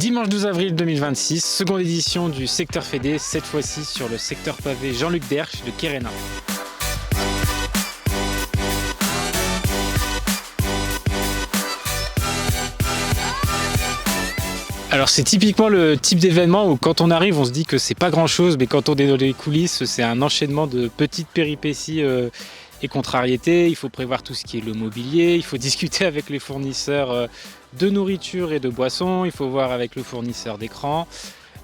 Dimanche 12 avril 2026, seconde édition du secteur Fédé, cette fois-ci sur le secteur pavé Jean-Luc Dersch de Quérénin. Alors c'est typiquement le type d'événement où quand on arrive on se dit que c'est pas grand chose, mais quand on est dans les coulisses c'est un enchaînement de petites péripéties et contrariétés. Il faut prévoir tout ce qui est le mobilier, il faut discuter avec les fournisseurs de nourriture et de boissons, il faut voir avec le fournisseur d'écran.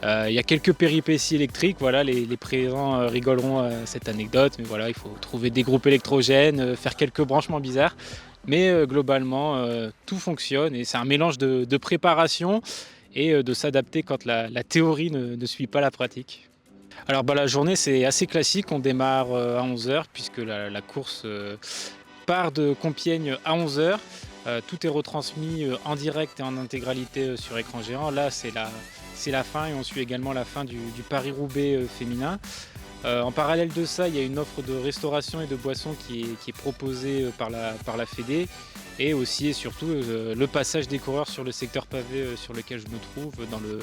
Il y a quelques péripéties électriques, voilà, les présents rigoleront à cette anecdote, mais voilà, il faut trouver des groupes électrogènes, faire quelques branchements bizarres. Mais globalement, tout fonctionne et c'est un mélange de préparation et de s'adapter quand la théorie ne suit pas la pratique. Alors la journée c'est assez classique, on démarre à 11 heures puisque la course part de Compiègne à 11 heures. Tout est retransmis en direct et en intégralité sur écran géant. Là c'est la fin et on suit également la fin du Paris-Roubaix féminin. En parallèle de ça, il y a une offre de restauration et de boissons qui est proposée par la Fédé et aussi et surtout le passage des coureurs sur le secteur pavé sur lequel je me trouve dans le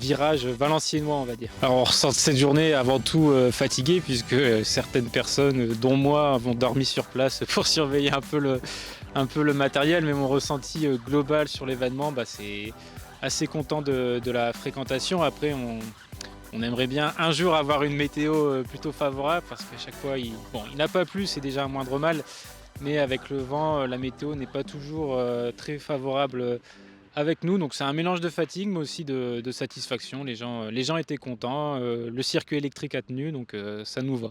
virage valenciennois, on va dire. Alors on ressort de cette journée avant tout fatigué puisque certaines personnes, dont moi, avons dormi sur place pour surveiller un peu le matériel, mais mon ressenti global sur l'événement, c'est assez content de la fréquentation. Après, on aimerait bien un jour avoir une météo plutôt favorable parce qu'à chaque fois, il n'a pas plu, c'est déjà un moindre mal, mais avec le vent, la météo n'est pas toujours très favorable avec nous. Donc c'est un mélange de fatigue, mais aussi de satisfaction. Les gens étaient contents, le circuit électrique a tenu, donc ça nous va.